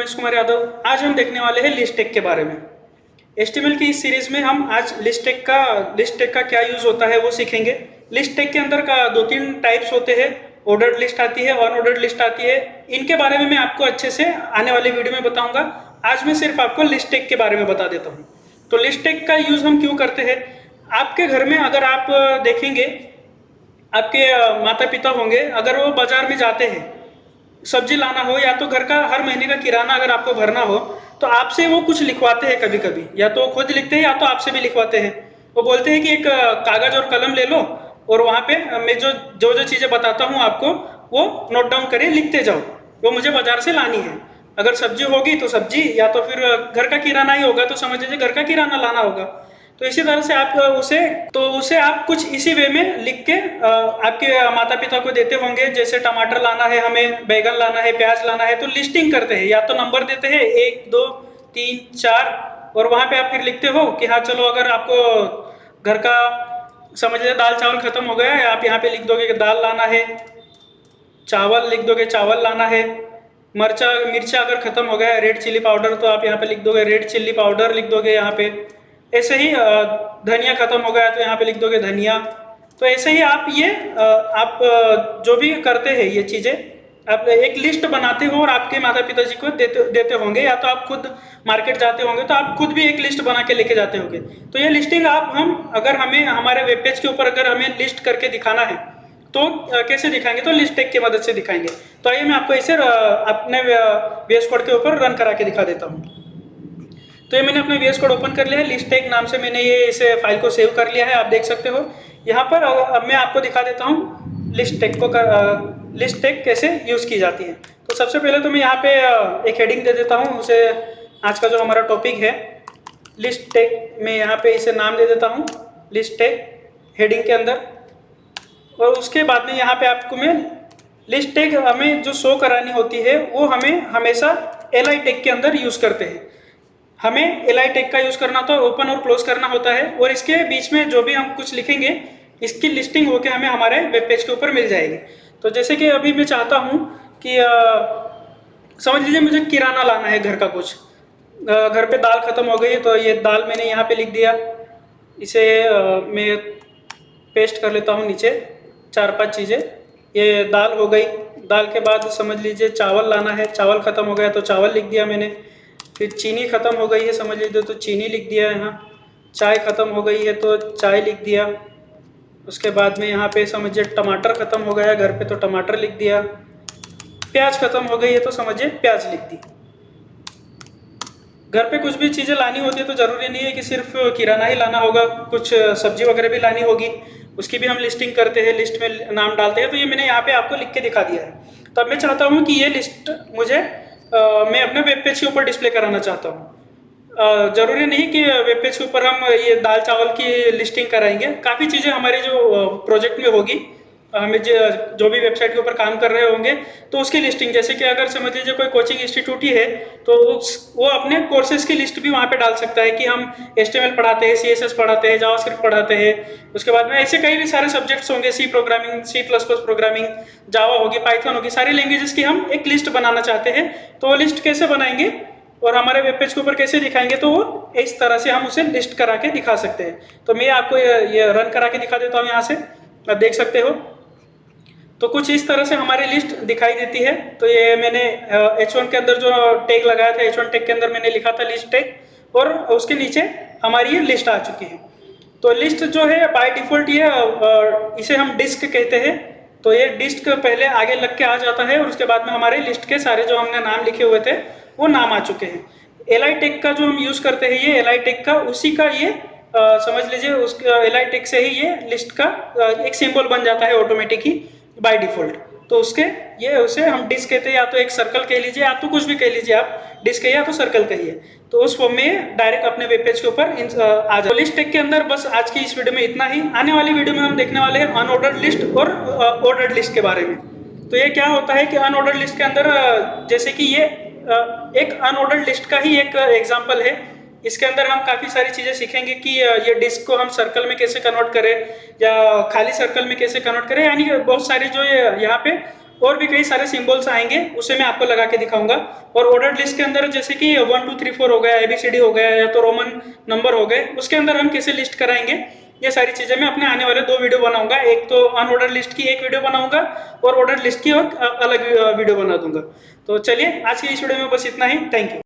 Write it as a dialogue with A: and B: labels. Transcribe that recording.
A: रमेश कुमार यादव। आज हम देखने वाले हैं लिस्ट टेक के बारे में। HTML की इस सीरीज में हम आज लिस्ट टेक का क्या यूज होता है वो सीखेंगे। लिस्ट टेक के अंदर का 2-3 टाइप्स होते हैं। ऑर्डर्ड लिस्ट आती है, अनऑर्डर्ड लिस्ट आती है। इनके बारे में मैं आपको अच्छे से आने वाले वीडियो में बताऊंगा। आज मैं सिर्फ आपको लिस्ट टेक के बारे में बता देता हूँ। तो लिस्ट टेक का यूज हम क्यों करते हैं? आपके घर में अगर आप देखेंगे, आपके माता पिता होंगे, अगर वो बाजार में जाते हैं सब्जी लाना हो या तो घर का हर महीने का किराना अगर आपको भरना हो, तो आपसे वो कुछ लिखवाते हैं। कभी कभी या तो खुद लिखते हैं या तो आपसे भी लिखवाते हैं। वो बोलते हैं कि एक कागज और कलम ले लो और वहाँ पे मैं जो जो जो चीज़ें बताता हूँ आपको वो नोट डाउन करिए, लिखते जाओ। वो मुझे बाजार से लानी है। अगर सब्जी होगी तो सब्जी, या तो फिर घर का किराना ही होगा तो समझ लीजिए घर का किराना लाना होगा। तो इसी तरह से आप उसे आप कुछ इसी वे में लिख के आपके माता पिता को देते होंगे। जैसे टमाटर लाना है हमें, बैगन लाना है, प्याज लाना है, तो लिस्टिंग करते हैं। या तो नंबर देते हैं 1 2 3 4 और वहाँ पे आप फिर लिखते हो कि हाँ चलो, अगर आपको घर का समझ लीजिए दाल चावल खत्म हो गया है, आप यहाँ पे लिख दोगे कि दाल लाना है। चावल लिख दोगे चावल लाना है। मिर्चा अगर खत्म हो गया है, रेड चिल्ली पाउडर, तो आप यहाँ पे लिख दोगे रेड चिल्ली पाउडर लिख दोगे यहाँ पे। ऐसे ही धनिया खत्म हो गया तो यहाँ पे लिख दोगे धनिया। तो ऐसे ही आप जो भी करते हैं ये चीज़ें आप एक लिस्ट बनाते हो और आपके माता पिताजी को देते होंगे, या तो आप खुद मार्केट जाते होंगे तो आप खुद भी एक लिस्ट बना के लेके जाते होंगे। तो ये लिस्टिंग अगर हमें हमारे वेब पेज के ऊपर अगर हमें लिस्ट करके दिखाना है तो कैसे दिखाएंगे? तो लिस्ट टेक की मदद से दिखाएंगे। तो आइए मैं आपको इसे अपने VS कोड के ऊपर रन करा के दिखा देता हूँ। तो ये मैंने अपना VS कोड ओपन कर लिया है। लिस्ट टेक नाम से मैंने इसे फाइल को सेव कर लिया है, आप देख सकते हो। यहाँ पर अब मैं आपको दिखा देता हूँ लिस्ट टेक कैसे यूज़ की जाती है। तो सबसे पहले तो मैं यहाँ पे एक हेडिंग दे देता हूँ उसे। आज का जो हमारा टॉपिक है लिस्ट टेक, मैं यहाँ पे इसे नाम दे देता हूँ लिस्ट टेक हेडिंग के अंदर। और उसके बाद में यहाँ पे आपको मैं लिस्ट टेक हमें जो शो करानी होती है वो हमें हमेशा li टेक के अंदर यूज़ करते हैं। हमें li टेक का यूज़ करना तो ओपन और क्लोज करना होता है, और इसके बीच में जो भी हम कुछ लिखेंगे इसकी लिस्टिंग होके हमें हमारे वेब पेज के ऊपर मिल जाएगी। तो जैसे कि अभी मैं चाहता हूँ कि समझ लीजिए मुझे किराना लाना है घर का कुछ। घर पे दाल ख़त्म हो गई तो ये दाल मैंने यहाँ पे लिख दिया। इसे मैं पेस्ट कर लेता हूँ नीचे 4-5 चीज़ें। ये दाल हो गई। दाल के बाद समझ लीजिए चावल लाना है, चावल ख़त्म हो गया तो चावल लिख दिया मैंने। फिर चीनी ख़त्म हो गई है समझ लीजिए तो चीनी लिख दिया यहाँ। चाय ख़त्म हो गई है तो चाय लिख दिया। उसके बाद में यहाँ पे समझिए टमाटर ख़त्म हो गया है घर पे तो टमाटर लिख दिया। प्याज ख़त्म हो गई है तो समझिए प्याज लिख दी। घर पे कुछ भी चीज़ें लानी होती है तो ज़रूरी नहीं है कि सिर्फ किराना ही लाना होगा, कुछ सब्जी वगैरह भी लानी होगी, उसकी भी हम लिस्टिंग करते हैं, लिस्ट में नाम डालते हैं। तो ये मैंने यहाँ पे आपको लिख के दिखा दिया है। तो अब मैं चाहता हूँ कि ये लिस्ट मैं अपने वेब पेज के ऊपर डिस्प्ले कराना चाहता हूँ। ज़रूरी नहीं कि वेब पेज के ऊपर हम ये दाल चावल की लिस्टिंग कराएंगे। काफ़ी चीज़ें हमारे जो प्रोजेक्ट में होगी, हमें जो भी वेबसाइट के ऊपर काम कर रहे होंगे तो उसकी लिस्टिंग, जैसे कि अगर समझ लीजिए कोई कोचिंग इंस्टीट्यूट ही है तो वो अपने कोर्सेज की लिस्ट भी वहाँ पे डाल सकता है कि हम HTML पढ़ाते हैं, CSS पढ़ाते हैं, जावास्क्रिप्ट पढ़ाते हैं। उसके बाद में ऐसे कई भी सारे सब्जेक्ट्स होंगे, C प्रोग्रामिंग, C++ प्रोग्रामिंग, जावा होगी, पाइथन होगी, सारी लैंग्वेजेस की हम एक लिस्ट बनाना चाहते हैं। तो वो लिस्ट कैसे बनाएंगे और हमारे वेब पेज के ऊपर कैसे दिखाएंगे? तो वो इस तरह से हम उसे लिस्ट करा के दिखा सकते हैं। तो मैं आपको ये रन करा के दिखा देता हूँ। यहाँ से आप देख सकते हो तो कुछ इस तरह से हमारी लिस्ट दिखाई देती है। तो ये मैंने H1 के अंदर जो टैग लगाया था, H1 टैग के अंदर मैंने लिखा था लिस्ट टैग, और उसके नीचे हमारी ये लिस्ट आ चुकी है। तो लिस्ट जो है बाय डिफॉल्ट ये इसे हम डिस्क कहते हैं। तो ये डिस्क पहले आगे लग के आ जाता है और उसके बाद में हमारे लिस्ट के सारे जो हमने नाम लिखे हुए थे वो नाम आ चुके हैं। li टेक का जो हम यूज़ करते हैं, ये li टेक का उसी का ये समझ लीजिए उस li टेक से ही ये लिस्ट का एक सिंबल बन जाता है ऑटोमेटिक ही बाय डिफॉल्ट। तो उसे हम डिस्क कहते हैं, या तो एक सर्कल कह लीजिए या तो कुछ भी कह लीजिए आप, डिस्क कहिए या तो सर्कल कहिए। तो उस फॉर्म में डायरेक्ट अपने वेब पेज के ऊपर आ जाए। लिस्ट टेक के अंदर बस आज की इस वीडियो में इतना ही। आने वाली वीडियो में हम देखने वाले हैं अनऑर्डर्ड लिस्ट और ऑर्डर्ड लिस्ट के बारे में। तो ये क्या होता है कि अनऑर्डर्ड लिस्ट के अंदर जैसे कि ये एक अनऑर्डर्ड लिस्ट का ही एक एग्जाम्पल है। इसके अंदर हम काफ़ी सारी चीज़ें सीखेंगे कि ये डिस्क को हम सर्कल में कैसे कन्वर्ट करें या खाली सर्कल में कैसे कन्वर्ट करें, यानी बहुत सारी जो यहाँ पे और भी कई सारे सिंबल्स आएंगे, उसे मैं आपको लगा के दिखाऊंगा। और ऑर्डर लिस्ट के अंदर जैसे कि 1 2 3 4 हो गया, ABCD हो गया, या तो रोमन नंबर हो गए, उसके अंदर हम कैसे लिस्ट कराएंगे, ये सारी चीजें मैं अपने आने वाले 2 वीडियो बनाऊंगा। एक तो अनऑर्डर लिस्ट की एक वीडियो बनाऊंगा और ऑर्डर लिस्ट की और अलग वीडियो बना दूंगा। तो चलिए आज की इस वीडियो में बस इतना ही। Thank you.